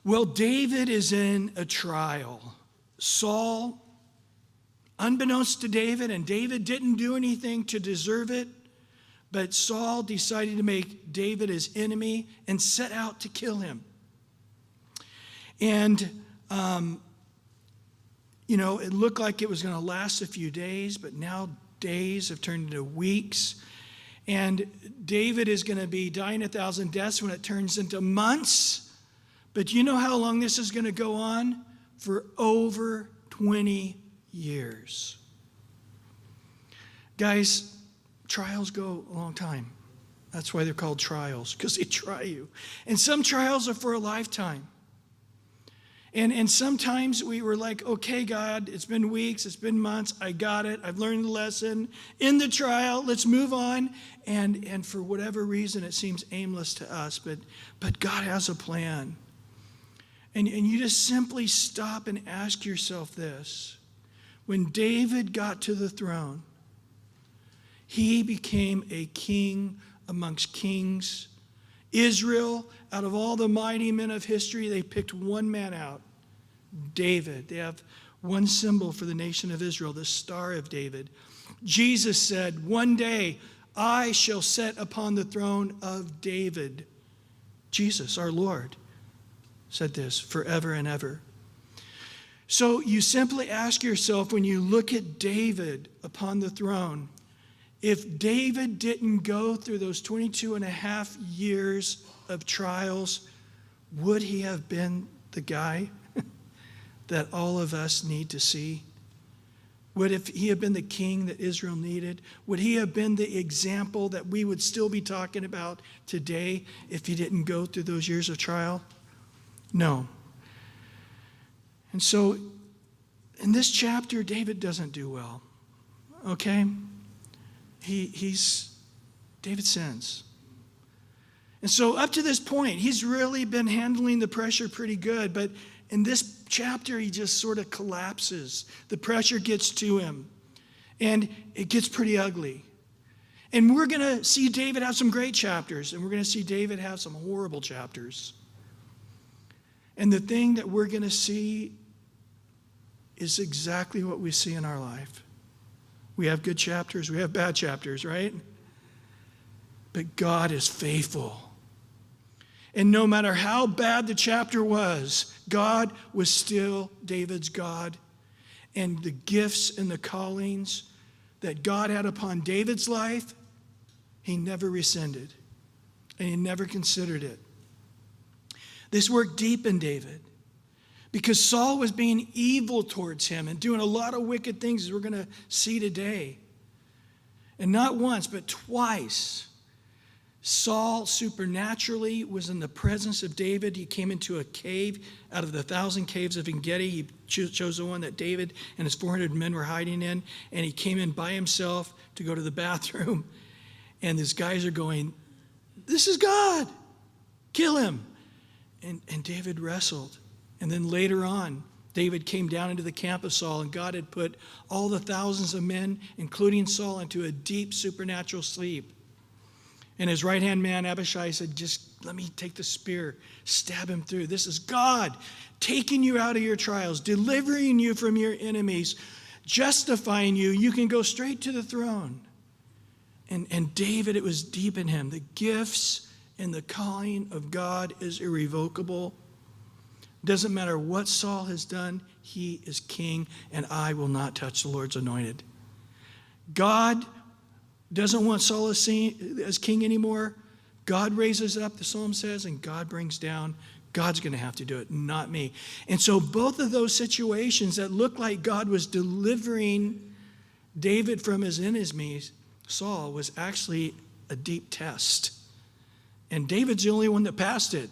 Well, David is in a trial. Saul, unbeknownst to David, and David didn't do anything to deserve it, but Saul decided to make David his enemy and set out to kill him. And, it looked like it was going to last a few days, but now days have turned into weeks. And David is going to be dying 1,000 deaths when it turns into months. But you know how long this is going to go on? For over 20 years. Guys, trials go a long time. That's why they're called trials, because they try you. And some trials are for a lifetime. And sometimes we were like, okay, God, it's been weeks, it's been months, I got it, I've learned the lesson. In the trial, let's move on. And for whatever reason, it seems aimless to us, but God has a plan. And you just simply stop and ask yourself this. When David got to the throne, he became a king amongst kings. Israel, out of all the mighty men of history, they picked one man out, David. They have one symbol for the nation of Israel, the Star of David. Jesus said, one day I shall sit upon the throne of David. Jesus, our Lord, said this forever and ever. So you simply ask yourself, when you look at David upon the throne, if David didn't go through those 22 and a half years of trials, would he have been the guy that all of us need to see? Would he have been the king that Israel needed? Would he have been the example that we would still be talking about today if he didn't go through those years of trial? No. And so in this chapter, David doesn't do well. Okay? David sins. And so up to this point, he's really been handling the pressure pretty good, but in this chapter, he just sort of collapses. The pressure gets to him, and it gets pretty ugly. And we're going to see David have some great chapters, and we're going to see David have some horrible chapters. And the thing that we're going to see is exactly what we see in our life. We have good chapters, we have bad chapters, right? But God is faithful. And no matter how bad the chapter was, God was still David's God. And the gifts and the callings that God had upon David's life, he never rescinded. And he never considered it. This worked deep in David, because Saul was being evil towards him and doing a lot of wicked things, as we're going to see today. And not once, but twice, Saul supernaturally was in the presence of David. He came into a cave out of the 1,000 caves of En-gedi. He chose the one that David and his 400 men were hiding in. And he came in by himself to go to the bathroom. And these guys are going, this is God. Kill him. And David wrestled. And then later on, David came down into the camp of Saul, and God had put all the thousands of men, including Saul, into a deep supernatural sleep. And his right-hand man, Abishai, said, just let me take the spear, stab him through. This is God taking you out of your trials, delivering you from your enemies, justifying you. You can go straight to the throne. And David, it was deep in him. The gifts and the calling of God is irrevocable. Doesn't matter what Saul has done, he is king, and I will not touch the Lord's anointed. God doesn't want Saul as king anymore. God raises up, the psalm says, and God brings down. God's going to have to do it, not me. And so both of those situations that looked like God was delivering David from his enemies, Saul, was actually a deep test. And David's the only one that passed it.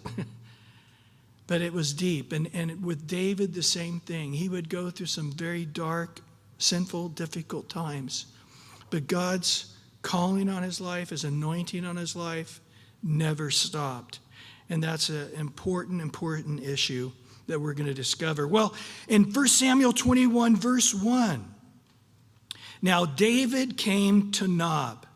But it was deep. And with David, the same thing. He would go through some very dark, sinful, difficult times. But God's calling on his life, his anointing on his life, never stopped. And that's an important issue that we're going to discover. Well, in 1 Samuel 21, verse 1, now David came to Nob.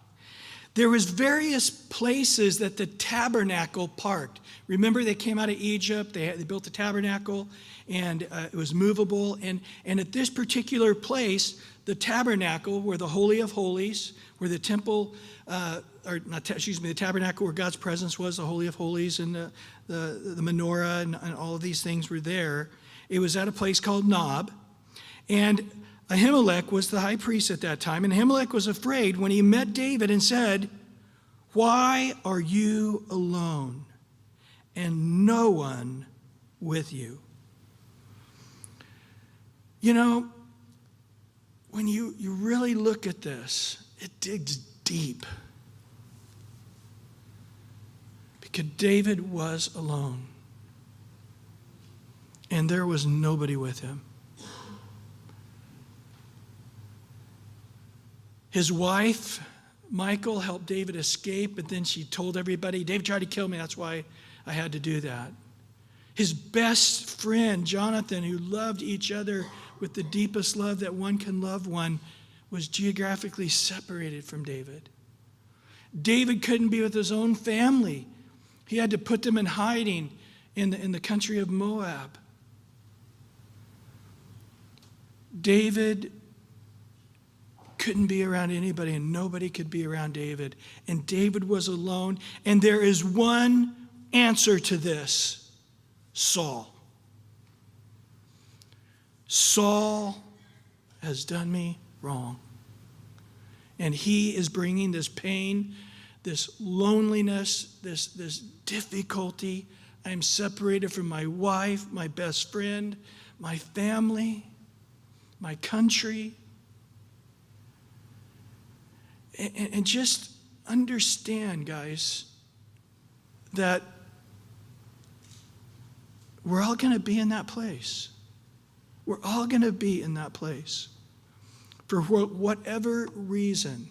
There was various places that the tabernacle parked. Remember, they came out of Egypt. They built the tabernacle, and it was movable. And at this particular place, the tabernacle, where the Holy of Holies, where the temple, the tabernacle where God's presence was, the Holy of Holies, and the menorah, and all of these things were there. It was at a place called Nob. And Ahimelech was the high priest at that time, and Ahimelech was afraid when he met David and said, "Why are you alone and no one with you?" You know, when you really look at this, it digs deep. Because David was alone, and there was nobody with him. His wife, Michal, helped David escape, but then she told everybody, "David tried to kill me, that's why I had to do that." His best friend, Jonathan, who loved each other with the deepest love that one can love one, was geographically separated from David. David couldn't be with his own family. He had to put them in hiding in the country of Moab. David couldn't be around anybody, and nobody could be around David. And David was alone. And there is one answer to this: Saul. Saul has done me wrong. And he is bringing this pain, this loneliness, this difficulty. I am separated from my wife, my best friend, my family, my country. And just understand, guys, that we're all going to be in that place. We're all going to be in that place. For whatever reason,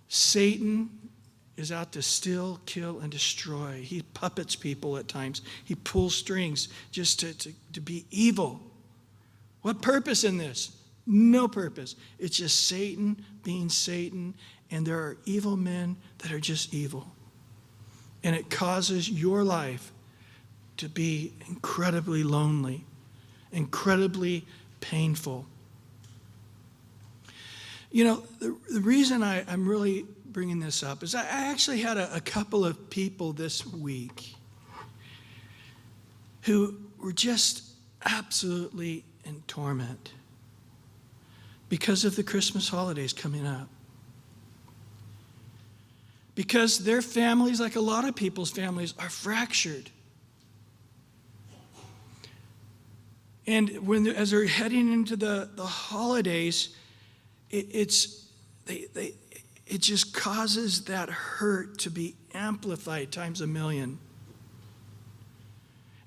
Satan is out to steal, kill, and destroy. He puppets people at times. He pulls strings just to be evil. What purpose in this? No purpose. It's just Satan being Satan, and there are evil men that are just evil. And it causes your life to be incredibly lonely, incredibly painful. You know, the reason I'm really bringing this up is I actually had a couple of people this week who were just absolutely in torment because of the Christmas holidays coming up. Because their families, like a lot of people's families, are fractured. And as they're heading into the holidays, it just causes that hurt to be amplified times a million.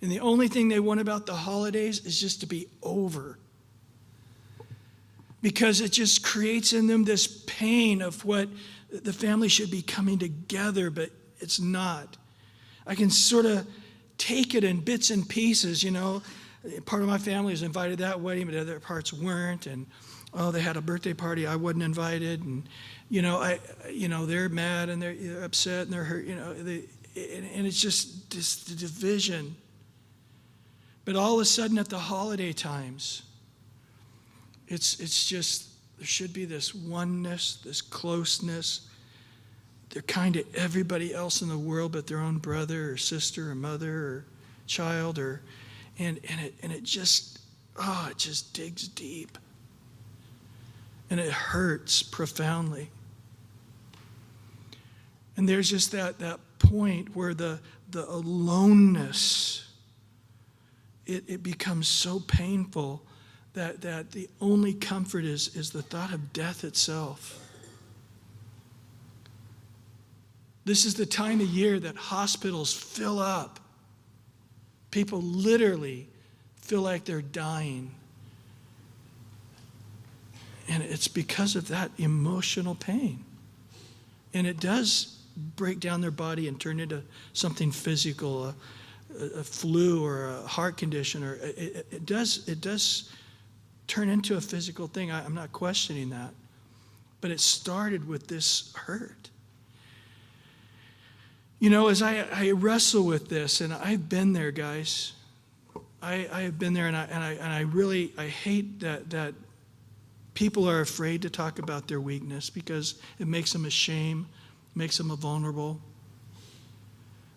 And the only thing they want about the holidays is just to be over. Because it just creates in them this pain of what the family should be coming together, but it's not. I can sort of take it in bits and pieces, you know. Part of my family was invited to that wedding, but other parts weren't. And they had a birthday party, I wasn't invited. And they're mad and they're upset and they're hurt. And it's just this the division. But all of a sudden, at the holiday times, it's just there should be this oneness, this closeness. They're kind to everybody else in the world, but their own brother or sister or mother or child and it just digs deep. And it hurts profoundly. And there's just that point where the aloneness, it becomes so painful that the only comfort is the thought of death itself. This is the time of year that hospitals fill up. People literally feel like they're dying. And it's because of that emotional pain. And it does break down their body and turn into something physical, a flu or a heart condition, or it does turn into a physical thing. I'm not questioning that. But it started with this hurt. You know, as I wrestle with this, and I've been there, guys. I have been there, and I really hate that people are afraid to talk about their weakness because it makes them ashamed, makes them vulnerable.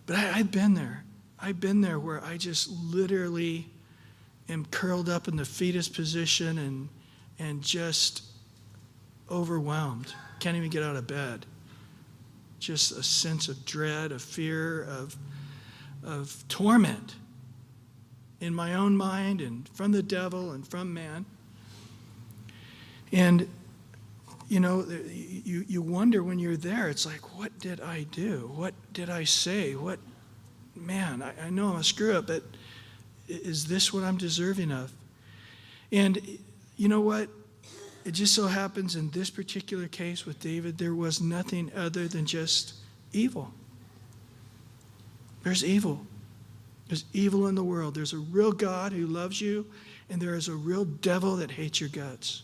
But I've been there. I've been there where I just literally am curled up in the fetus position and just overwhelmed. Can't even get out of bed. Just a sense of dread, of fear, of torment in my own mind and from the devil and from man. And, you know, you wonder when you're there, it's like, what did I do? What did I say? Man, I know I'm a screw up, but is this what I'm deserving of? And you know what? It just so happens in this particular case with David, there was nothing other than just evil. There's evil. There's evil in the world. There's a real God who loves you, and there is a real devil that hates your guts.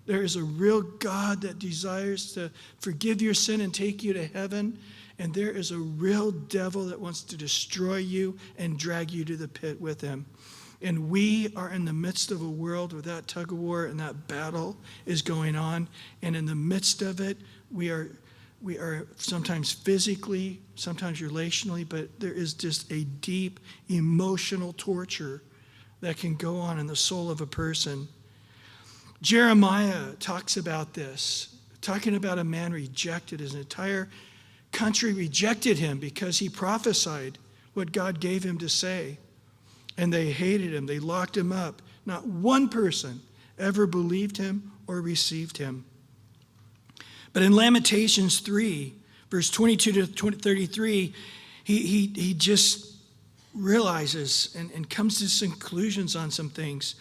There is a real God that desires to forgive your sin and take you to heaven, and there is a real devil that wants to destroy you and drag you to the pit with him. And we are in the midst of a world where that tug of war and that battle is going on. And in the midst of it, we are sometimes physically, sometimes relationally, but there is just a deep emotional torture that can go on in the soul of a person. Jeremiah talks about this, talking about a man rejected. His entire country rejected him because he prophesied what God gave him to say. And they hated him. They locked him up. Not one person ever believed him or received him. But in Lamentations 3, verse 22 to 33, he just realizes and comes to some conclusions on some things.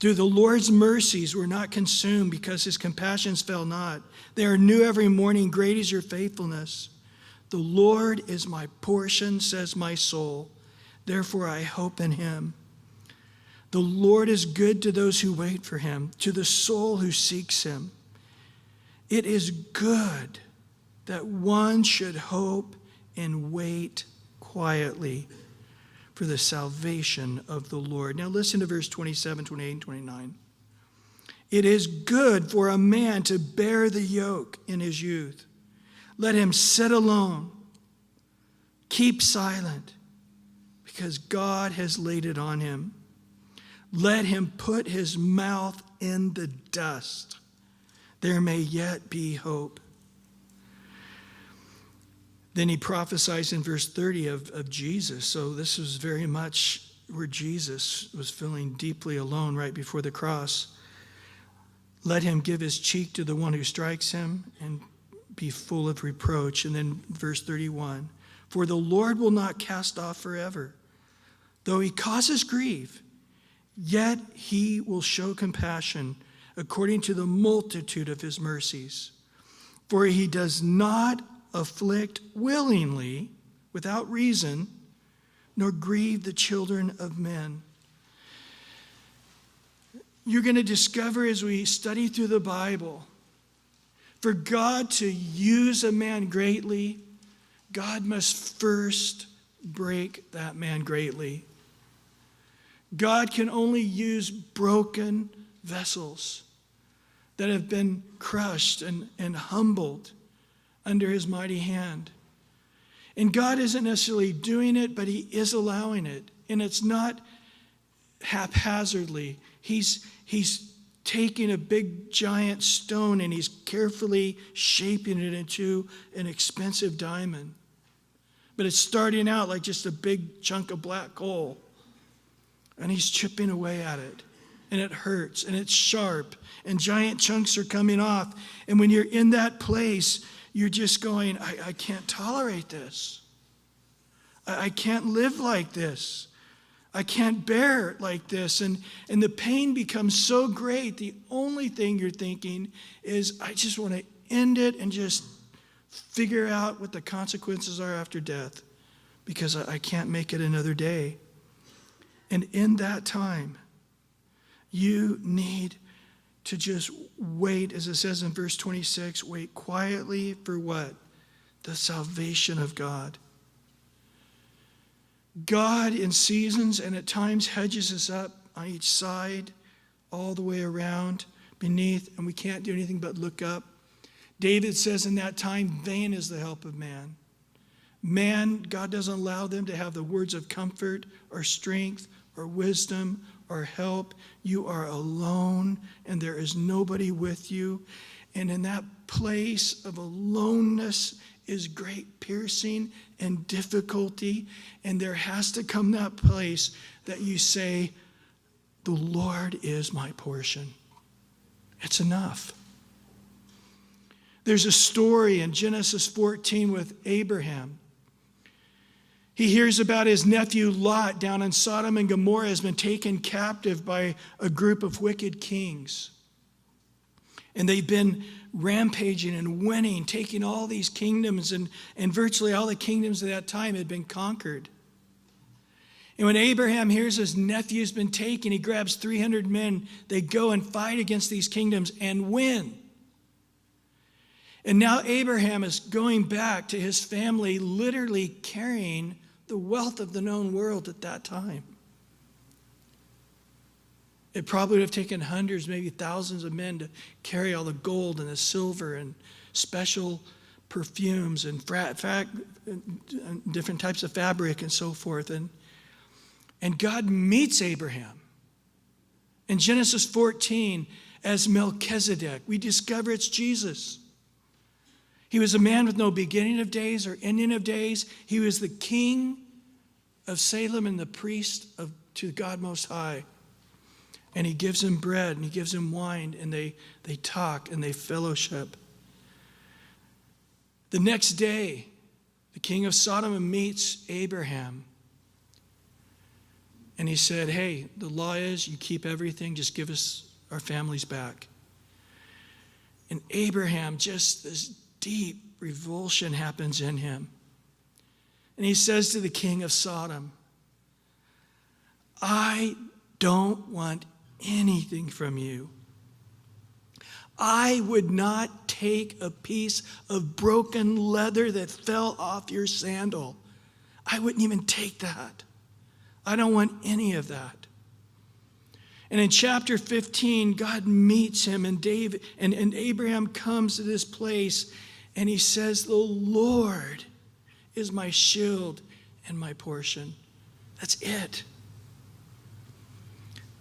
Through the Lord's mercies we're not consumed because his compassions fail not. They are new every morning. Great is your faithfulness. The Lord is my portion, says my soul. Therefore I hope in him. The Lord is good to those who wait for him, to the soul who seeks him. It is good that one should hope and wait quietly for the salvation of the Lord. Now listen to verse 27, 28, and 29. It is good for a man to bear the yoke in his youth. Let him sit alone, keep silent, because God has laid it on him. Let him put his mouth in the dust. There may yet be hope. Then he prophesies in verse 30 of Jesus. So this was very much where Jesus was feeling deeply alone right before the cross. Let him give his cheek to the one who strikes him and be full of reproach. And then verse 31, for the Lord will not cast off forever. Though he causes grief, yet he will show compassion according to the multitude of his mercies. For he does not afflict willingly, without reason, nor grieve the children of men. You're going to discover as we study through the Bible, for God to use a man greatly, God must first break that man greatly. God can only use broken vessels that have been crushed and humbled under his mighty hand. And God isn't necessarily doing it, but he is allowing it. And it's not haphazardly. He's taking a big giant stone and he's carefully shaping it into an expensive diamond. But it's starting out like just a big chunk of black coal. And he's chipping away at it. And it hurts. And it's sharp. And giant chunks are coming off. And when you're in that place, you're just going, I can't tolerate this. I can't live like this. I can't bear it like this. And the pain becomes so great, the only thing you're thinking is, I just want to end it and just figure out what the consequences are after death. Because I can't make it another day. And in that time, you need to just wait, as it says in verse 26, wait quietly for what? The salvation of God. God in seasons and at times hedges us up on each side, all the way around, beneath, and we can't do anything but look up. David says in that time, vain is the help of man. Man, God doesn't allow them to have the words of comfort or strength or wisdom or help. You are alone and there is nobody with you. And in that place of aloneness is great piercing and difficulty. And there has to come that place that you say, the Lord is my portion. It's enough. There's a story in Genesis 14 with Abraham. He hears about his nephew Lot down in Sodom and Gomorrah has been taken captive by a group of wicked kings. And they've been rampaging and winning, taking all these kingdoms, and virtually all the kingdoms at that time had been conquered. And when Abraham hears his nephew's been taken, he grabs 300 men. They go and fight against these kingdoms and win. And now Abraham is going back to his family, literally carrying the wealth of the known world at that time. It probably would have taken hundreds, maybe thousands of men to carry all the gold and the silver and special perfumes and different types of fabric and so forth. And God meets Abraham in Genesis 14 as Melchizedek. We discover it's Jesus. He was a man with no beginning of days or ending of days. He was the king of Salem and the priest to God Most High. And he gives him bread and he gives him wine, and they talk and they fellowship. The next day, the king of Sodom meets Abraham. And he said, hey, the law is you keep everything, just give us our families back. And Abraham, just this deep revulsion happens in him. And he says to the king of Sodom, I don't want anything from you. I would not take a piece of broken leather that fell off your sandal. I wouldn't even take that. I don't want any of that. And in chapter 15, God meets him, and Abraham comes to this place, and he says, the Lord is my shield and my portion. That's it.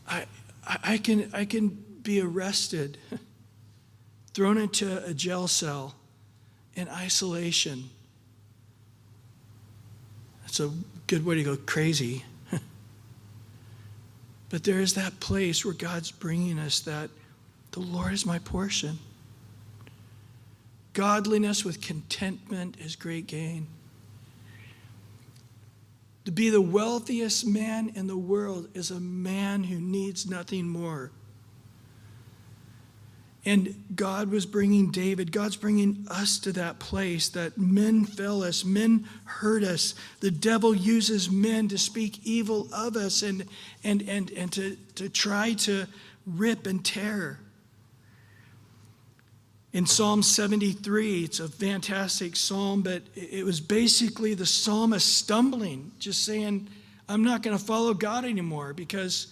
I can be arrested, thrown into a jail cell in isolation. That's a good way to go crazy. But there is that place where God's bringing us that the Lord is my portion. Godliness with contentment is great gain. To be the wealthiest man in the world is a man who needs nothing more. And God was bringing David, God's bringing us to that place that men fail us, men hurt us. The devil uses men to speak evil of us and to try to rip and tear. In Psalm 73, it's a fantastic psalm, but it was basically the psalmist stumbling, just saying, I'm not going to follow God anymore because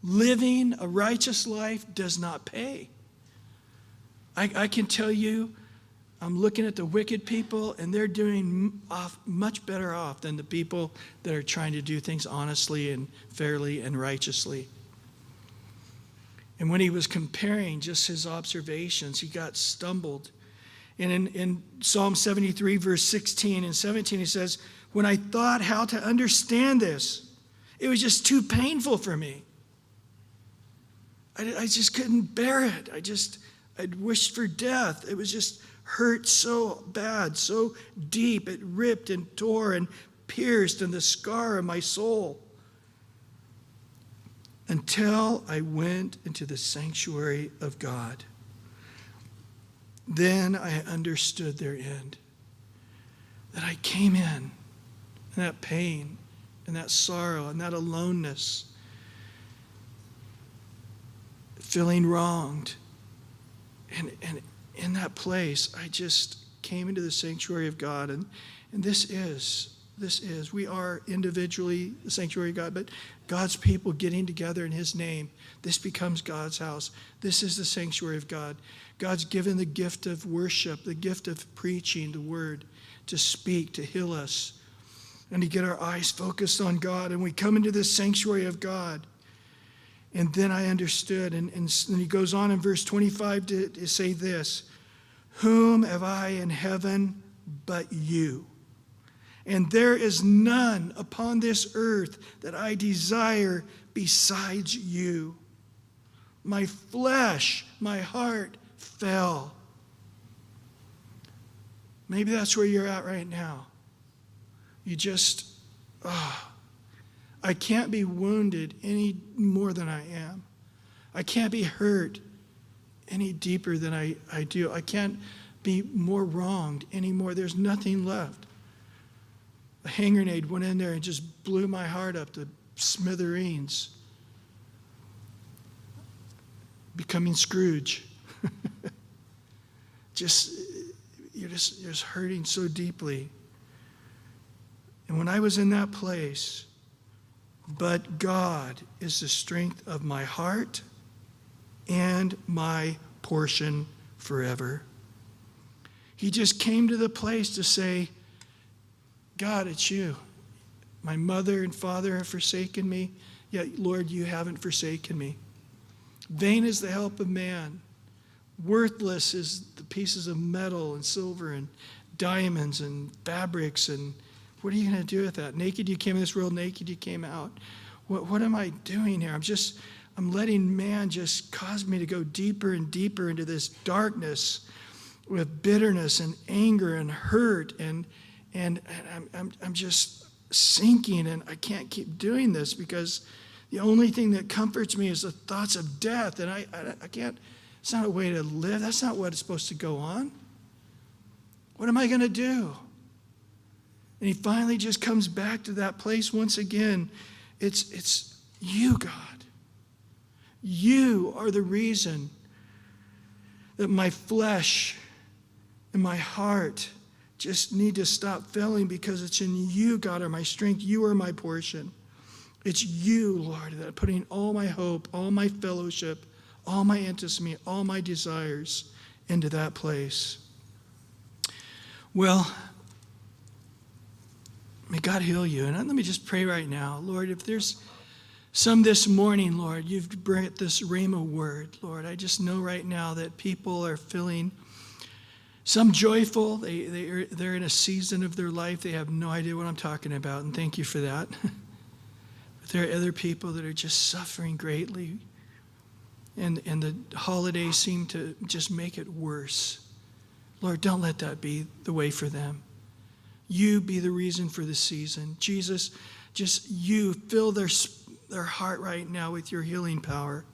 living a righteous life does not pay. I can tell you, I'm looking at the wicked people, and they're doing much better off than the people that are trying to do things honestly and fairly and righteously. And when he was comparing just his observations, he got stumbled. And in Psalm 73, verse 16 and 17, he says, when I thought how to understand this, it was just too painful for me. I just couldn't bear it. I'd wished for death. It was just hurt so bad, so deep. It ripped and tore and pierced in the scar of my soul. Until I went into the sanctuary of God. Then I understood their end. That I came in that pain and that sorrow and that aloneness, feeling wronged, And in that place, I just came into the sanctuary of God. And this is, we are individually the sanctuary of God, but God's people getting together in his name. This becomes God's house. This is the sanctuary of God. God's given the gift of worship, the gift of preaching the word, to speak, to heal us, and to get our eyes focused on God. And we come into this sanctuary of God. And then I understood, and he goes on in verse 25 to say this: whom have I in heaven but you? And there is none upon this earth that I desire besides you. My flesh, my heart fell. Maybe that's where you're at right now. You just, I can't be wounded any more than I am. I can't be hurt any deeper than I do. I can't be more wronged anymore. There's nothing left. A hand grenade went in there and just blew my heart up to smithereens. Becoming Scrooge. You're just hurting so deeply. And when I was in that place, but God is the strength of my heart and my portion forever. He just came to the place to say, God, it's you. My mother and father have forsaken me, yet, Lord, you haven't forsaken me. Vain is the help of man. Worthless is the pieces of metal and silver and diamonds and fabrics. And what are you going to do with that? Naked you came in this world, naked you came out. What am I doing here? I'm letting man just cause me to go deeper and deeper into this darkness with bitterness and anger and hurt, and I'm just sinking, and I can't keep doing this because the only thing that comforts me is the thoughts of death, and I can't. It's not a way to live. That's not what it's supposed to go on. What am I going to do? And he finally just comes back to that place once again. It's you, God. You are the reason that my flesh and my heart just need to stop failing, because it's in you, God, are my strength. You are my portion. It's you, Lord, that I'm putting all my hope, all my fellowship, all my intimacy, all my desires into that place. Well, may God heal you. And let me just pray right now. Lord, if there's some this morning, Lord, you've brought this rhema word, Lord. I just know right now that people are feeling some joyful. They're in a season of their life. They have no idea what I'm talking about, and thank you for that. But there are other people that are just suffering greatly. And the holidays seem to just make it worse. Lord, don't let that be the way for them. You be the reason for the season. Jesus, just you fill their heart right now with your healing power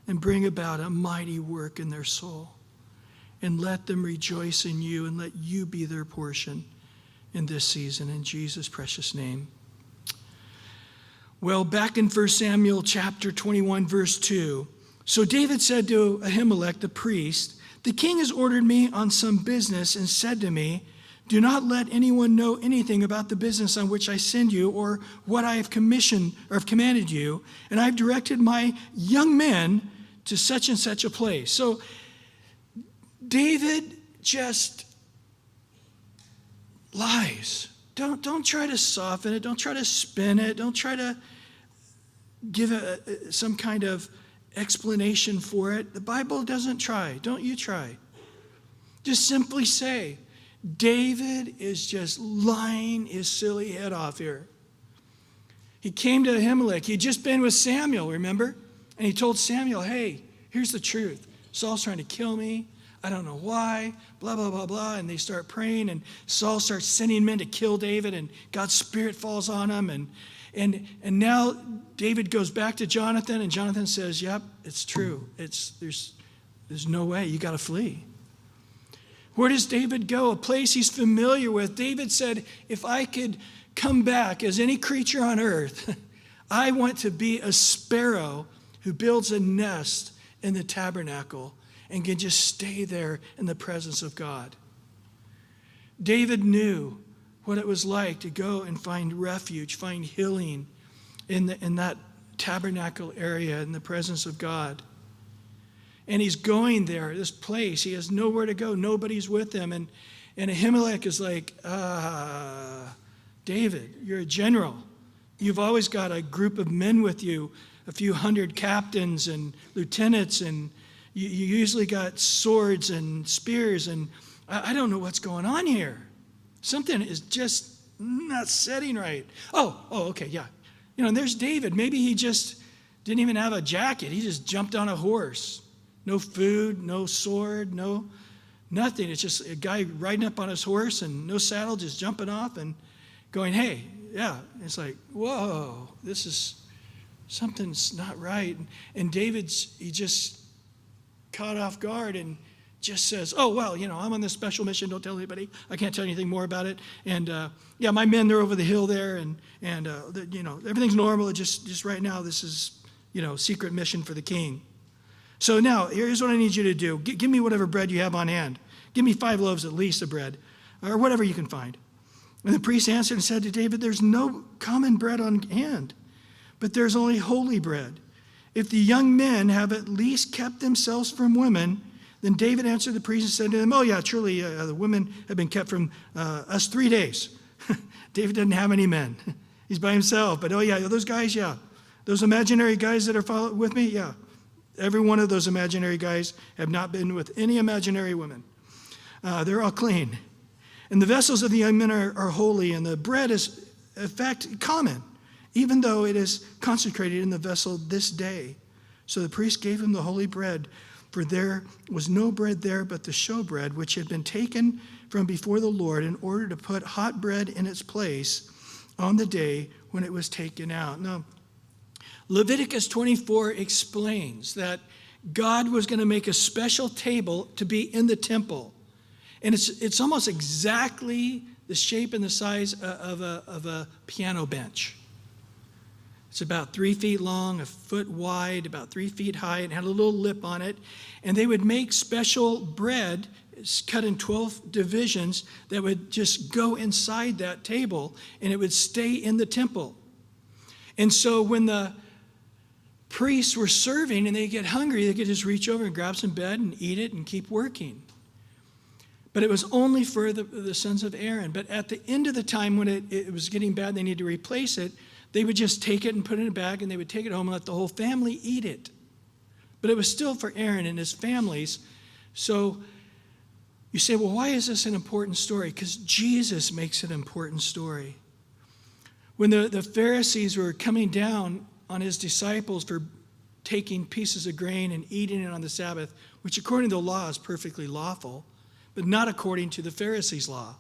and bring about a mighty work in their soul. And let them rejoice in you, and let you be their portion in this season. In Jesus' precious name. Well, back in 1 Samuel chapter 21, verse 2, so David said to Ahimelech the priest, the king has ordered me on some business and said to me, do not let anyone know anything about the business on which I send you or what I have commissioned or have commanded you, and I've directed my young men to such and such a place. So David just lies. Don't try to soften it. Don't try to spin it. Don't try to give some kind of explanation for it. The Bible doesn't try. Don't you try. Just simply say, David is just lying his silly head off here. He came to Ahimelech. He'd just been with Samuel, remember? And he told Samuel, hey, here's the truth. Saul's trying to kill me. I don't know why, blah, blah, blah, blah. And they start praying, and Saul starts sending men to kill David, and God's Spirit falls on him. And now David goes back to Jonathan, and Jonathan says, yep, it's true. There's no way. You got to flee. Where does David go? A place he's familiar with. David said, if I could come back as any creature on earth, I want to be a sparrow who builds a nest in the tabernacle. and can just stay there in the presence of God. David knew what it was like to go and find refuge, find healing in that tabernacle area in the presence of God. And he's going there, this place. He has nowhere to go. Nobody's with him. And Ahimelech is like, David, you're a general. You've always got a group of men with you, a few hundred captains and lieutenants, and you usually got swords and spears, and I don't know what's going on here. Something is just not setting right. Oh, okay, yeah. And there's David. Maybe he just didn't even have a jacket. He just jumped on a horse. No food, no sword, nothing. It's just a guy riding up on his horse and no saddle, just jumping off and going, hey, yeah. It's like, whoa, something's not right. And he just caught off guard and just says, oh, well, I'm on this special mission. Don't tell anybody. I can't tell you anything more about it. And my men, they're over the hill there, and everything's normal. It just right now, this is, secret mission for the king. So now, here's what I need you to do. Give me whatever bread you have on hand. Give me 5 loaves at least of bread, or whatever you can find. And the priest answered and said to David, there's no common bread on hand, but there's only holy bread. If the young men have at least kept themselves from women, then David answered the priest and said to them, oh yeah, truly the women have been kept from us 3 days. David doesn't have any men. He's by himself. But oh yeah, those guys, yeah. Those imaginary guys that are with me, yeah. Every one of those imaginary guys have not been with any imaginary women. They're all clean. And the vessels of the young men are holy, and the bread is, in fact, common, even though it is consecrated in the vessel this day. So the priest gave him the holy bread, for there was no bread there but the showbread, which had been taken from before the Lord in order to put hot bread in its place on the day when it was taken out. Now, Leviticus 24 explains that God was going to make a special table to be in the temple. And it's almost exactly the shape and the size of a piano bench. It's about 3 feet long, a foot wide, about 3 feet high. It had a little lip on it. And they would make special bread, cut in 12 divisions, that would just go inside that table, and it would stay in the temple. And so when the priests were serving and they get hungry, they could just reach over and grab some bread and eat it and keep working. But it was only for the sons of Aaron. But at the end of the time, when it was getting bad and they needed to replace it, they would just take it and put it in a bag, and they would take it home and let the whole family eat it. But it was still for Aaron and his families. So you say, well, why is this an important story? Because Jesus makes it an important story. When the Pharisees were coming down on his disciples for taking pieces of grain and eating it on the Sabbath, which according to the law is perfectly lawful, but not according to the Pharisees' law.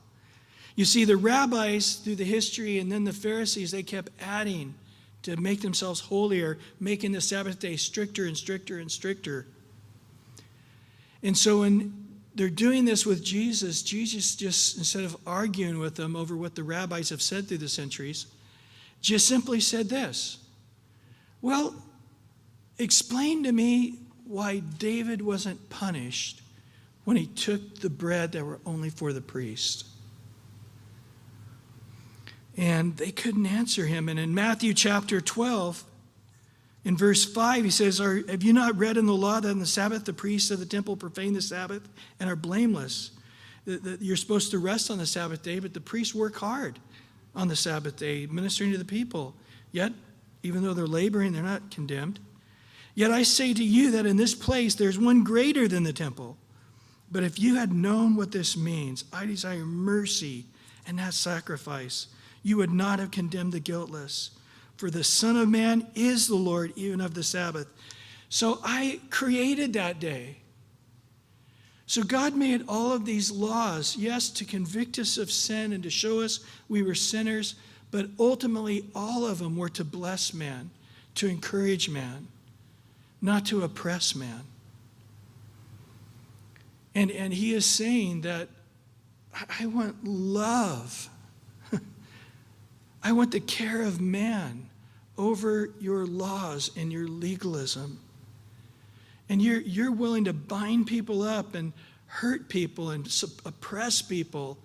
You see, the rabbis through the history and then the Pharisees, they kept adding to make themselves holier, making the Sabbath day stricter and stricter and stricter. And so when they're doing this with Jesus, Jesus just, instead of arguing with them over what the rabbis have said through the centuries, just simply said this: well, explain to me why David wasn't punished when he took the bread that were only for the priest. And they couldn't answer him. And in Matthew chapter 12, in verse 5, he says, have you not read in the law that on the Sabbath the priests of the temple profane the Sabbath and are blameless? That you're supposed to rest on the Sabbath day, but the priests work hard on the Sabbath day, ministering to the people. Yet, even though they're laboring, they're not condemned. Yet I say to you that in this place there's one greater than the temple. But if you had known what this means, I desire mercy and not sacrifice, you would not have condemned the guiltless. For the Son of Man is the Lord even of the Sabbath. So I created that day. So God made all of these laws, yes, to convict us of sin and to show us we were sinners, but ultimately all of them were to bless man, to encourage man, not to oppress man. And he is saying that I want love. I want the care of man over your laws and your legalism. And you're willing to bind people up and hurt people and oppress people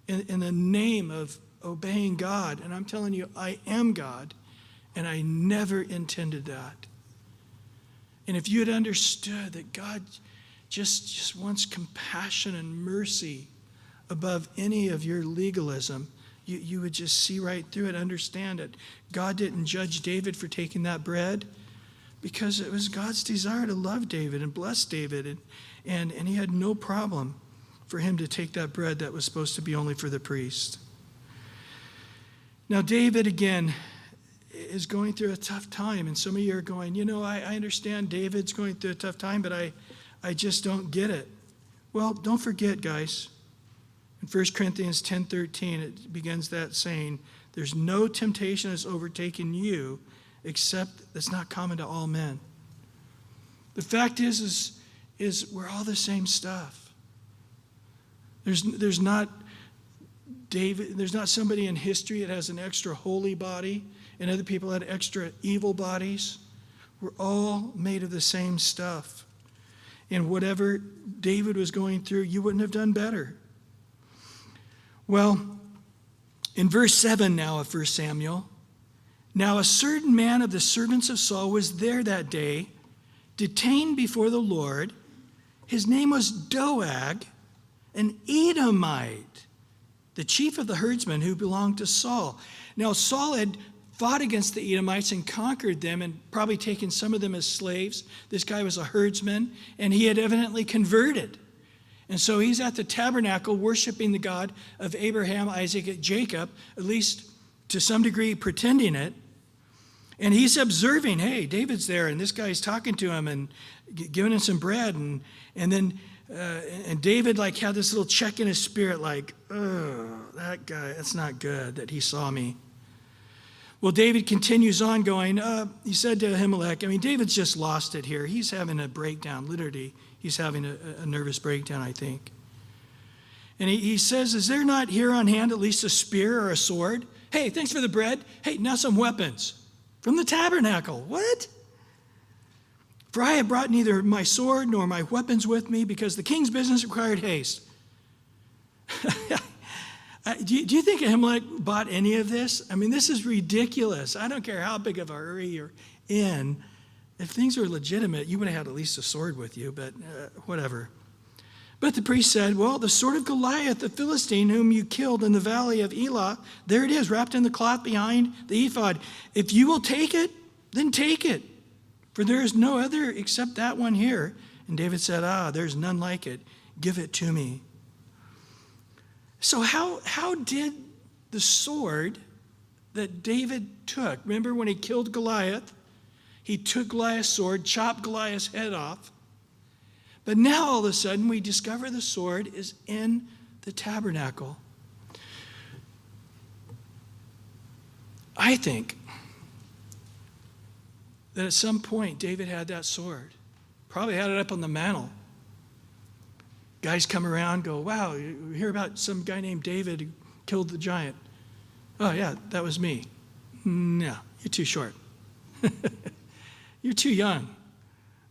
in the name of obeying God. And I'm telling you, I am God, and I never intended that. And if you had understood that God just wants compassion and mercy above any of your legalism, you would just see right through it, understand it. God didn't judge David for taking that bread because it was God's desire to love David and bless David. And he had no problem for him to take that bread that was supposed to be only for the priest. Now, David, again, is going through a tough time. And some of you are going, I understand David's going through a tough time, but I just don't get it. Well, don't forget, guys, in 1 Corinthians 10:13, it begins that saying, there's no temptation that's overtaken you except that's not common to all men. The fact is we're all the same stuff. There's not David, there's not somebody in history that has an extra holy body and other people had extra evil bodies. We're all made of the same stuff. And whatever David was going through, you wouldn't have done better. Well, in verse 7 now of 1 Samuel, now a certain man of the servants of Saul was there that day, detained before the Lord. His name was Doeg, an Edomite, the chief of the herdsmen who belonged to Saul. Now Saul had fought against the Edomites and conquered them and probably taken some of them as slaves. This guy was a herdsman, and he had evidently converted. And so he's at the tabernacle worshiping the God of Abraham, Isaac, and Jacob, at least to some degree pretending it. And he's observing, hey, David's there, and this guy's talking to him and giving him some bread. And then David had this little check in his spirit like, oh, that guy, that's not good that he saw me. Well, David continues on going, he said to Ahimelech, David's just lost it here. He's having a breakdown, literally. He's having a nervous breakdown, I think. And he says, is there not here on hand at least a spear or a sword? Hey, thanks for the bread. Hey, now some weapons from the tabernacle. What? For I have brought neither my sword nor my weapons with me because the king's business required haste. Do you think Ahimelech bought any of this? This is ridiculous. I don't care how big of a hurry you're in. If things were legitimate, you would have had at least a sword with you, but whatever. But the priest said, well, the sword of Goliath, the Philistine, whom you killed in the valley of Elah, there it is, wrapped in the cloth behind the ephod. If you will take it, then take it, for there is no other except that one here. And David said, there's none like it. Give it to me. So how did the sword that David took, remember when he killed Goliath, he took Goliath's sword, chopped Goliath's head off. But now all of a sudden we discover the sword is in the tabernacle. I think that at some point David had that sword. Probably had it up on the mantle. Guys come around, go, wow, you hear about some guy named David who killed the giant. Oh yeah, that was me. No, you're too short. You're too young.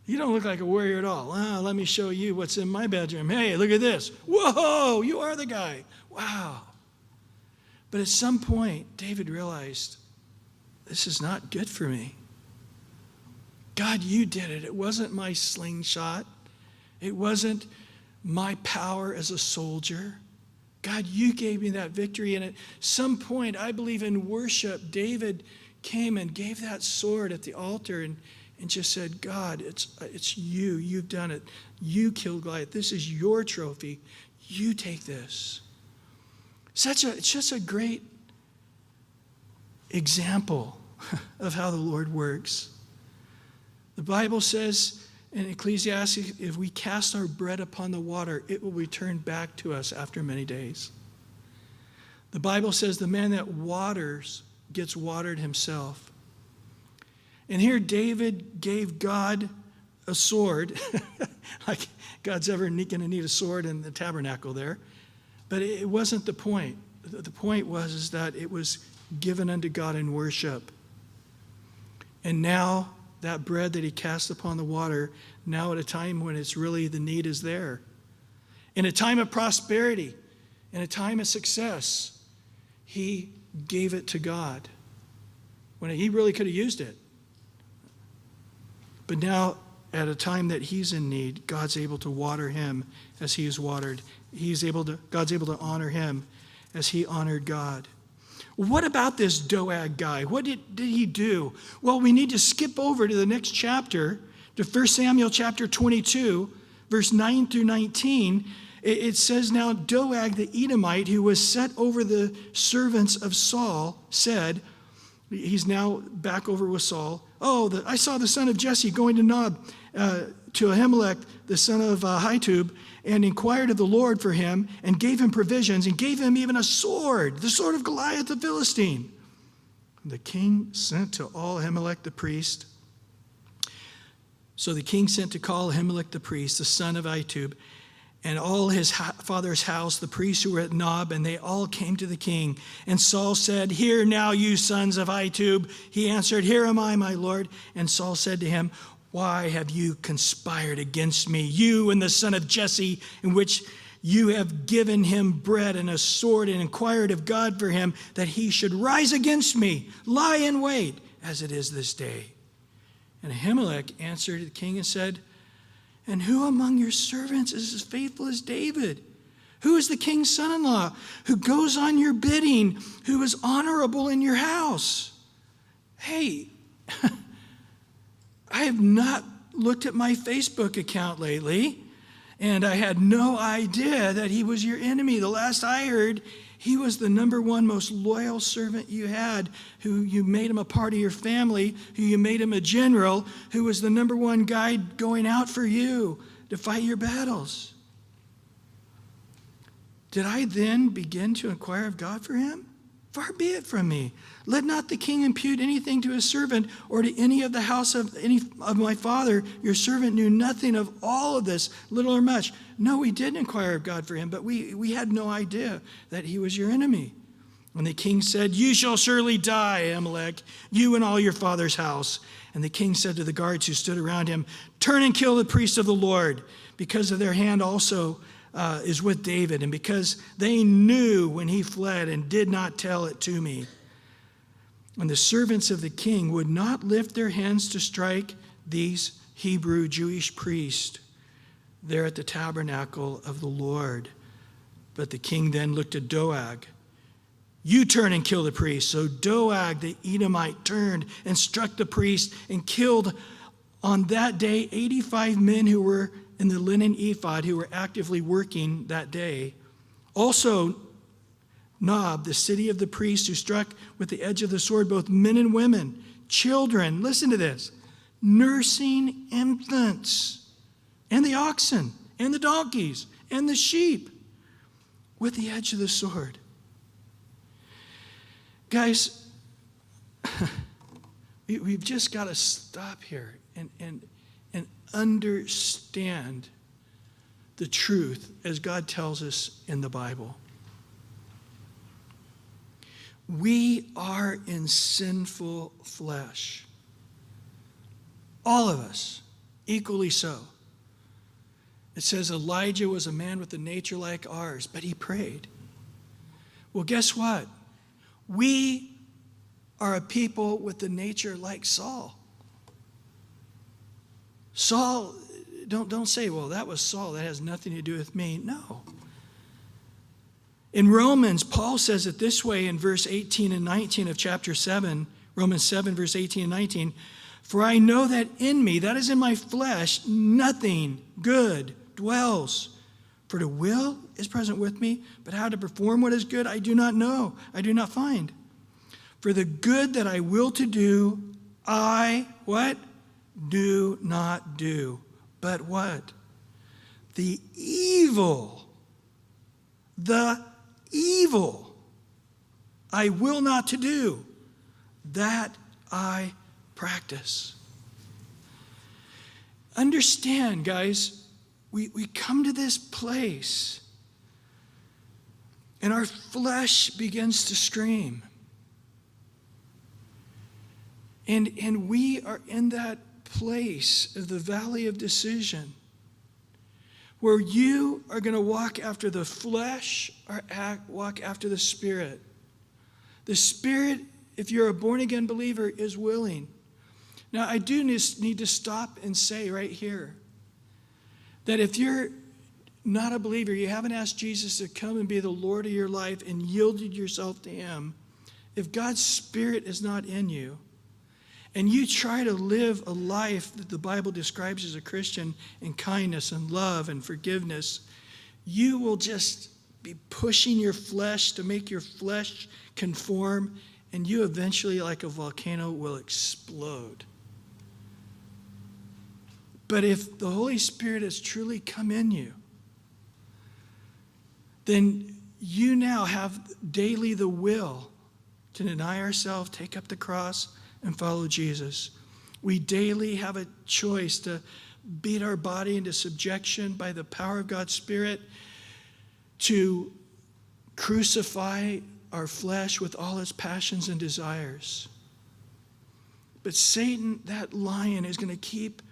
You don't look like a warrior at all. Let me show you what's in my bedroom. Hey, look at this. Whoa, you are the guy. Wow. But at some point, David realized, this is not good for me. God, you did it. It wasn't my slingshot. It wasn't my power as a soldier. God, you gave me that victory. And at some point, I believe in worship, David came and gave that sword at the altar and just said, God, it's you. You've done it. You killed Goliath. This is your trophy. You take this. It's just a great example of how the Lord works. The Bible says in Ecclesiastes, if we cast our bread upon the water, it will return back to us after many days. The Bible says the man that waters gets watered himself. And here David gave God a sword. Like God's ever going to need a sword in the tabernacle there. But it wasn't the point. The point was that it was given unto God in worship. And now that bread that he cast upon the water, now at a time when it's really the need is there. In a time of prosperity, in a time of success, he gave it to God when he really could have used it. But now, at a time that he's in need, God's able to water him as he is watered. God's able to honor him as he honored God. What about this Doeg guy? What did he do? Well, we need to skip over to the next chapter, to 1 Samuel chapter 22, verse 9 through 19. It says, now Doeg the Edomite, who was set over the servants of Saul, said, he's now back over with Saul, I saw the son of Jesse going to Nob, to Ahimelech, the son of Ahitub, and inquired of the Lord for him, and gave him provisions, and gave him even a sword, the sword of Goliath the Philistine. The king sent to all Ahimelech the priest. So the king sent to call Ahimelech the priest, the son of Ahitub, and all his father's house, the priests who were at Nob, and they all came to the king. And Saul said, hear now, you sons of Ahitub. He answered, here am I, my lord. And Saul said to him, why have you conspired against me, you and the son of Jesse, in which you have given him bread and a sword, and inquired of God for him, that he should rise against me, lie in wait, as it is this day? And Ahimelech answered the king and said, and who among your servants is as faithful as David? Who is the king's son-in-law, who goes on your bidding, who is honorable in your house? Hey, I have not looked at my Facebook account lately, and I had no idea that he was your enemy. The last I heard, he was the number one most loyal servant you had, who you made him a part of your family, who you made him a general, who was the number one guy going out for you to fight your battles. Did I then begin to inquire of God for him? Far be it from me. Let not the king impute anything to his servant, or to any of the house of any of my father. Your servant knew nothing of all of this, little or much. No, we did inquire of God for him, but we had no idea that he was your enemy. And the king said, you shall surely die, Ahimelech, you and all your father's house. And the king said to the guards who stood around him, turn and kill the priests of the Lord, because of their hand also is with David, and because they knew when he fled and did not tell it to me. And the servants of the king would not lift their hands to strike these Hebrew Jewish priests there at the tabernacle of the Lord. But the king then looked at Doeg. You turn and kill the priest. So Doeg the Edomite turned and struck the priest, and killed on that day 85 men who were in the linen ephod, who were actively working that day. Also Nob, the city of the priests, who struck with the edge of the sword both men and women, children, listen to this, nursing infants, and the oxen, and the donkeys, and the sheep, with the edge of the sword. Guys, we've just got to stop here and understand the truth as God tells us in the Bible. We are in sinful flesh. All of us, equally so. It says Elijah was a man with a nature like ours, but he prayed. Well, guess what? We are a people with a nature like Saul. Saul, don't say, well, that was Saul. That has nothing to do with me. No. In Romans, Paul says it this way in verse 18 and 19 of chapter 7, Romans 7, verse 18 and 19. For I know that in me, that is in my flesh, nothing good dwells. For the will is present with me, but how to perform what is good I do not know, I do not find. For the good that I will to do, I, what? Do not do. But what? The evil I will not to do, that I practice. Understand, guys, we come to this place and our flesh begins to scream. And we are in that place of the valley of decision where you are going to walk after the flesh or walk after the Spirit. The Spirit, if you're a born-again believer, is willing. Now, I do need to stop and say right here that if you're not a believer, you haven't asked Jesus to come and be the Lord of your life and yielded yourself to him, if God's Spirit is not in you, and you try to live a life that the Bible describes as a Christian in kindness and love and forgiveness, you will just be pushing your flesh to make your flesh conform, and you eventually, like a volcano, will explode. But if the Holy Spirit has truly come in you, then you now have daily the will to deny ourselves, take up the cross, and follow Jesus. We daily have a choice to beat our body into subjection by the power of God's Spirit, to crucify our flesh with all its passions and desires. But Satan, that lion, is going to keep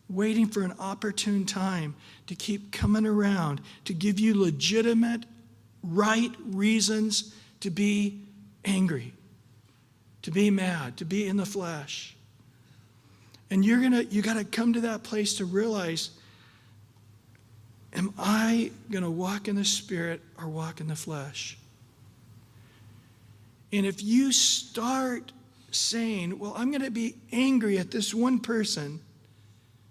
waiting for an opportune time to keep coming around, to give you legitimate, right reasons to be angry, to be mad, to be in the flesh. And you got to come to that place to realize, am I going to walk in the Spirit or walk in the flesh? And if you start saying, well, I'm going to be angry at this one person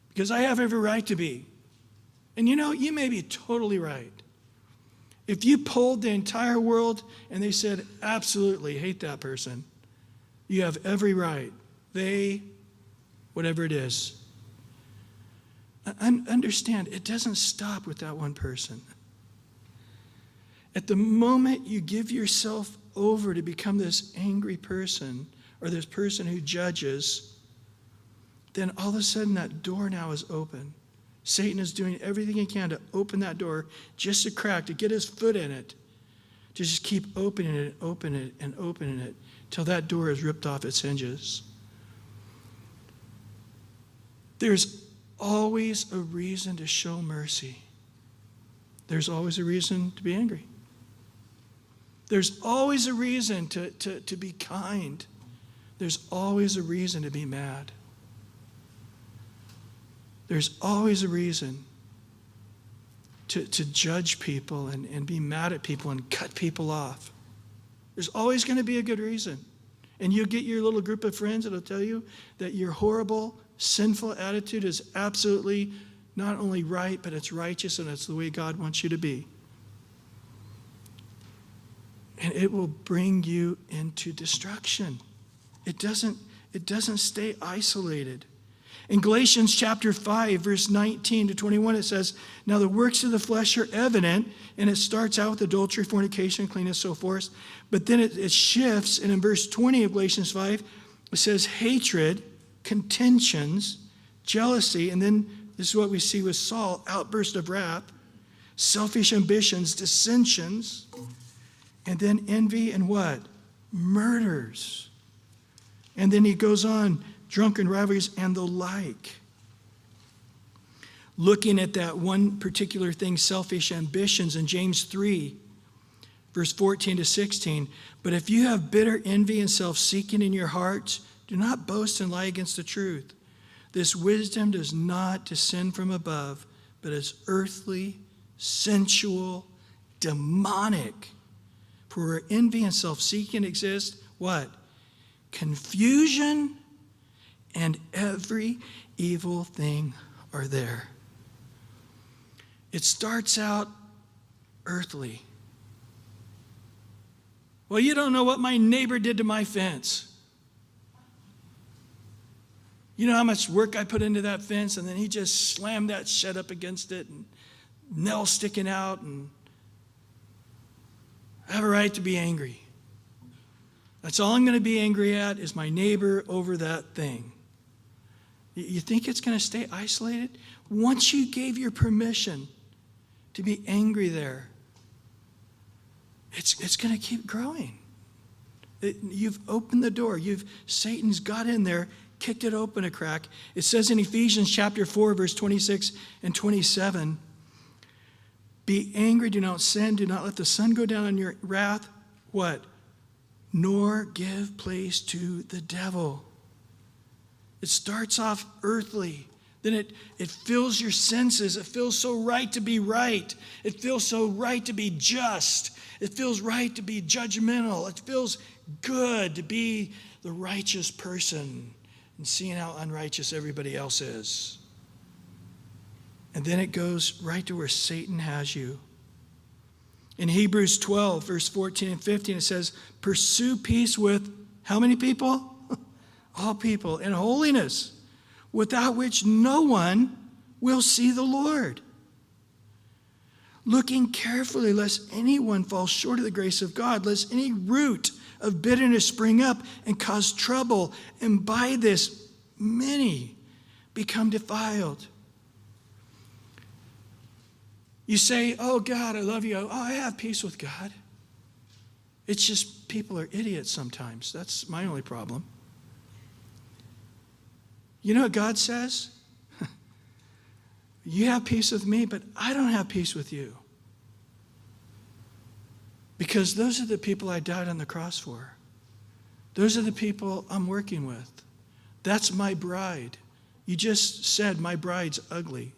because I have every right to be. And you may be totally right. If you polled the entire world and they said, absolutely hate that person, you have every right. They, whatever it is. Understand, it doesn't stop with that one person. At the moment you give yourself over to become this angry person or this person who judges, then all of a sudden that door now is open. Satan is doing everything he can to open that door just a crack, to get his foot in it, to just keep opening it, opening it, till that door is ripped off its hinges. There's always a reason to show mercy. There's always a reason to be angry. There's always a reason to be kind. There's always a reason to be mad. There's always a reason to judge people and be mad at people and cut people off. There's always going to be a good reason. And you'll get your little group of friends that'll tell you that your horrible, sinful attitude is absolutely not only right, but it's righteous and it's the way God wants you to be. And it will bring you into destruction. It doesn't stay isolated. In Galatians chapter 5, verse 19 to 21, it says, now the works of the flesh are evident, and it starts out with adultery, fornication, uncleanness, so forth. But then it shifts, and in verse 20 of Galatians 5, it says hatred, contentions, jealousy, and then this is what we see with Saul, outburst of wrath, selfish ambitions, dissensions, and then envy and what? Murders. And then he goes on, drunken rivalries and the like. Looking at that one particular thing, selfish ambitions, in James 3, verse 14 to 16. But if you have bitter envy and self-seeking in your hearts, do not boast and lie against the truth. This wisdom does not descend from above, but is earthly, sensual, demonic. For where envy and self-seeking exist, what? Confusion and every evil thing are there. It starts out earthly. Well, you don't know what my neighbor did to my fence. You know how much work I put into that fence, and then he just slammed that shed up against it, and nails sticking out, and I have a right to be angry. That's all I'm going to be angry at is my neighbor over that thing. You think it's going to stay isolated? Once you gave your permission to be angry there, it's going to keep growing. You've opened the door. Satan's got in there. kicked it open a crack. It says in Ephesians chapter 4, verse 26 and 27, be angry, do not sin, do not let the sun go down on your wrath. What? Nor give place to the devil. It starts off earthly. Then it fills your senses. It feels so right to be right. It feels so right to be just. It feels right to be judgmental. It feels good to be the righteous person and seeing how unrighteous everybody else is. And then it goes right to where Satan has you. In Hebrews 12, verse 14 and 15, it says, pursue peace with how many people? All people, in holiness, without which no one will see the Lord. Looking carefully lest anyone fall short of the grace of God, lest any root of bitterness spring up and cause trouble, and by this many become defiled. You say, oh God, I love you. Oh, I have peace with God. It's just people are idiots sometimes. That's my only problem. You know what God says? You have peace with me, but I don't have peace with you. Because those are the people I died on the cross for. Those are the people I'm working with. That's my bride. You just said my bride's ugly.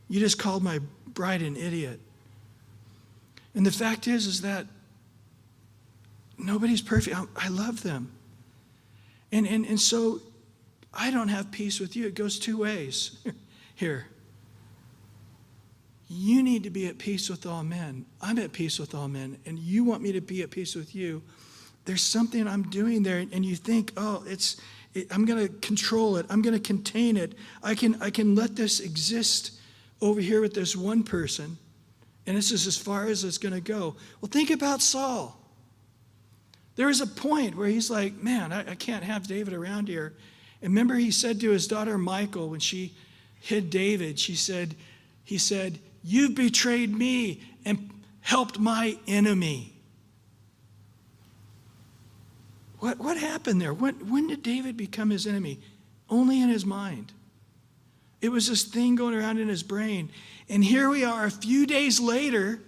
You just called my bride an idiot. And the fact is that nobody's perfect. I love them. And so I don't have peace with you. It goes two ways here. You need to be at peace with all men. I'm at peace with all men, and you want me to be at peace with you. There's something I'm doing there, and you think, oh, I'm going to control it. I'm going to contain it. I can let this exist over here with this one person, and this is as far as it's going to go. Well, think about Saul. There was a point where he's like, man, I can't have David around here. And remember, he said to his daughter Michal, when she hid David, he said, you've betrayed me and helped my enemy. What happened there? When did David become his enemy? Only in his mind. It was this thing going around in his brain. And here we are a few days later,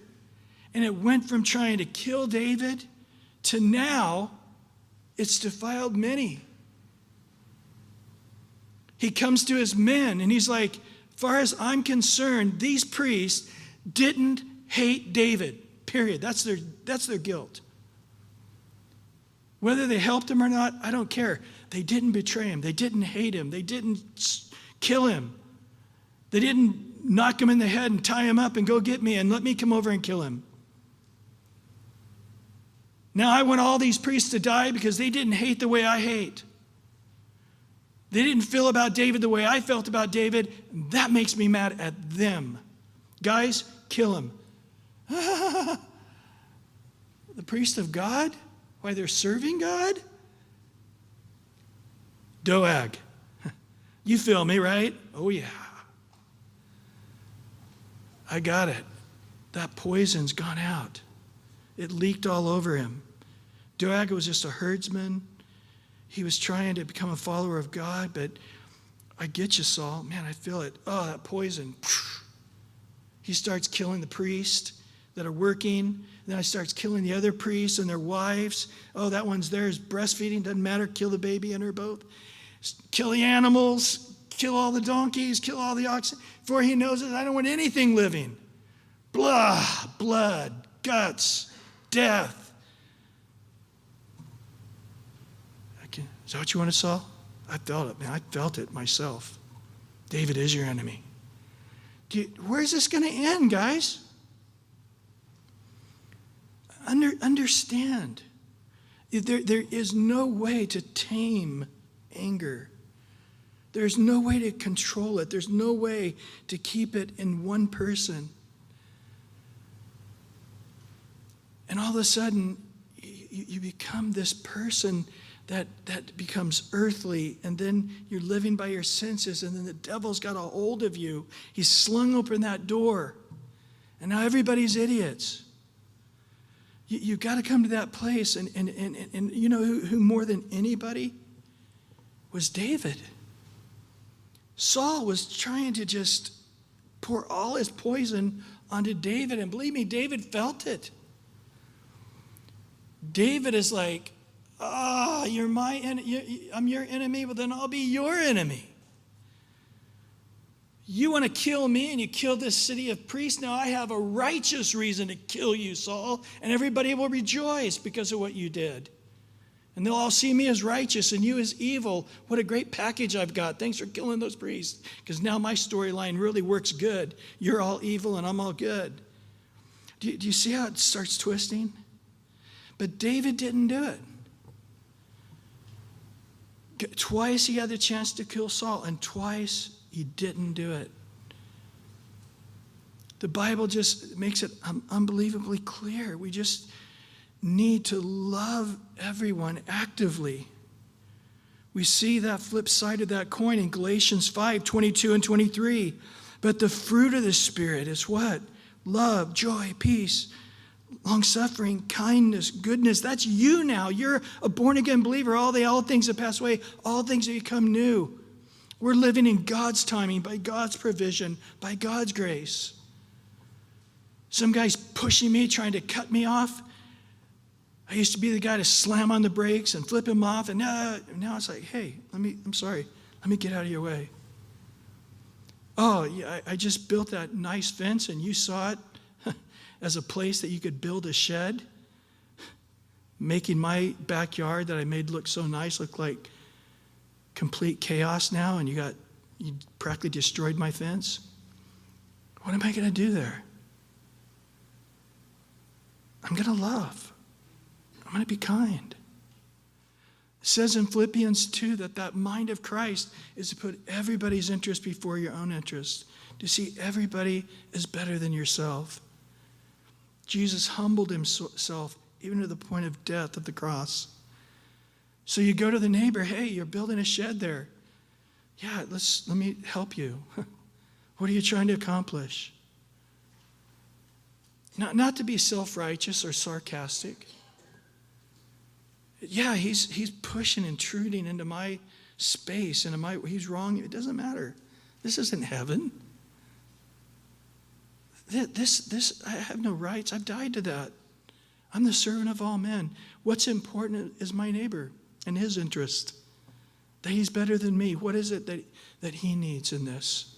and it went from trying to kill David to now it's defiled many. He comes to his men, and he's like, as far as I'm concerned, these priests didn't hate David, period. That's their guilt. Whether they helped him or not, I don't care. They didn't betray him. They didn't hate him. They didn't kill him. They didn't knock him in the head and tie him up and go get me and let me come over and kill him. Now I want all these priests to die because they didn't hate the way I hate. They didn't feel about David the way I felt about David. That makes me mad at them. Guys, kill him. The priest of God? Why, they're serving God? Doeg. You feel me, right? Oh, yeah. I got it. That poison's gone out. It leaked all over him. Doeg was just a herdsman. He was trying to become a follower of God, but I get you, Saul. Man, I feel it. Oh, that poison. He starts killing the priests that are working. Then he starts killing the other priests and their wives. Oh, that one's there is breastfeeding. Doesn't matter. Kill the baby and her both. Kill the animals. Kill all the donkeys. Kill all the oxen. Before he knows it, I don't want anything living. Blah, blood, guts, death. Is that what you want to saw? I felt it, man. I felt it myself. David is your enemy. Where's this going to end, guys? Understand. There is no way to tame anger. There's no way to control it. There's no way to keep it in one person. And all of a sudden, you become this person that becomes earthly, and then you're living by your senses, and then the devil's got a hold of you. He's slung open that door, and now everybody's idiots. You've got to come to that place, and you know who more than anybody? was David. Saul was trying to just pour all his poison onto David, and believe me, David felt it. David is like, you're my enemy. I'm your enemy, well then I'll be your enemy. You want to kill me and you kill this city of priests. Now I have a righteous reason to kill you, Saul, and everybody will rejoice because of what you did. And they'll all see me as righteous and you as evil. What a great package I've got. Thanks for killing those priests, because now my storyline really works good. You're all evil and I'm all good. Do you see how it starts twisting? But David didn't do it. Twice he had the chance to kill Saul, and twice he didn't do it. The Bible just makes it unbelievably clear. We just need to love everyone actively. We see that flip side of that coin in Galatians 5:22 and 23. But the fruit of the Spirit is what? Love, joy, peace, long-suffering, kindness, goodness. That's you now. You're a born-again believer. All things have passed away. All things have become new. We're living in God's timing, by God's provision, by God's grace. Some guy's pushing me, trying to cut me off. I used to be the guy to slam on the brakes and flip him off, and now it's like, hey, I'm sorry. Let me get out of your way. Oh, yeah, I just built that nice fence, and you saw it as a place that you could build a shed, making my backyard that I made look so nice look like complete chaos now, and you practically destroyed my fence. What am I going to do there? I'm going to love. I'm going to be kind. It says in Philippians 2 that mind of Christ is to put everybody's interest before your own interest, to see everybody as better than yourself. Jesus humbled himself even to the point of death at the cross. So you go to the neighbor, hey, you're building a shed there. Yeah, let me help you. What are you trying to accomplish? Not to be self-righteous or sarcastic. Yeah, he's pushing, intruding into my space, he's wrong. It doesn't matter. This isn't heaven. This, I have no rights. I've died to that. I'm the servant of all men. What's important is my neighbor and his interest, that he's better than me. What is it that he needs in this?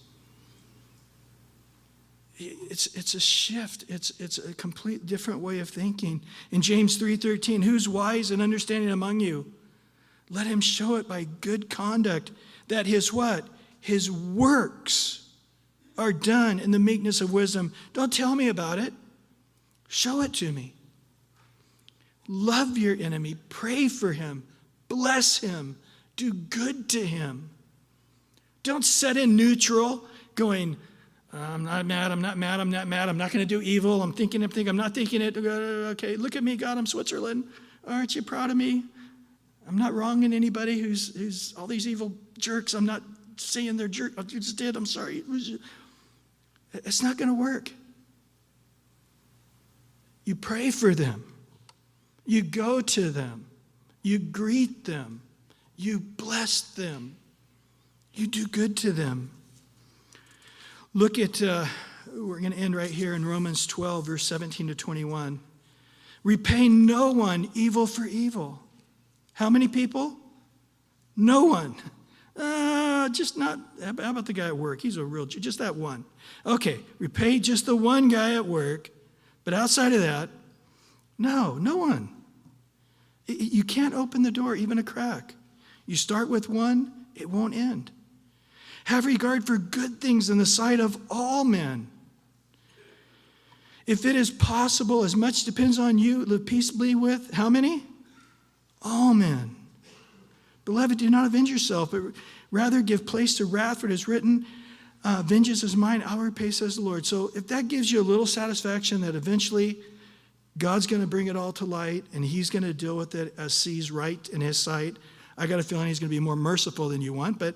It's a shift. It's a complete different way of thinking. In James 3:13, who's wise and understanding among you? Let him show it by good conduct, that his what? His works are done in the meekness of wisdom. Don't tell me about it. Show it to me. Love your enemy. Pray for him. Bless him. Do good to him. Don't set in neutral, going, I'm not mad, I'm not mad, I'm not mad, I'm not going to do evil, I'm not thinking it. Okay, look at me, God, I'm Switzerland. Aren't you proud of me? I'm not wronging anybody who's all these evil jerks. I'm not saying they're jerks. I just did, I'm sorry. It's not going to work. You pray for them. You go to them. You greet them. You bless them. You do good to them. Look at, we're going to end right here in Romans 12, verse 17 to 21. Repay no one evil for evil. How many people? No one. Just not, how about the guy at work? He's a real, just that one. Okay, repay just the one guy at work, but outside of that, no one. You can't open the door, even a crack. You start with one, it won't end. Have regard for good things in the sight of all men. If it is possible, as much depends on you, live peaceably with how many? All men. Beloved, do not avenge yourself, but rather give place to wrath, for it is written, vengeance is mine, I will repay, says the Lord. So if that gives you a little satisfaction that eventually God's going to bring it all to light and he's going to deal with it as sees right in his sight, I got a feeling he's going to be more merciful than you want. But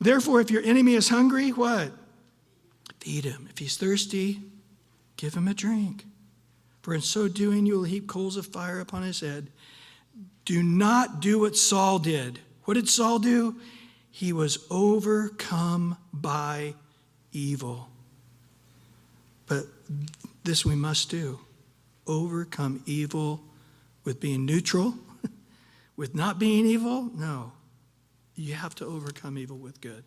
therefore, if your enemy is hungry, what? Feed him. If he's thirsty, give him a drink. For in so doing, you will heap coals of fire upon his head. Do not do what Saul did. What did Saul do? He was overcome by evil. But this we must do. Overcome evil with being neutral, with not being evil. No. You have to overcome evil with good.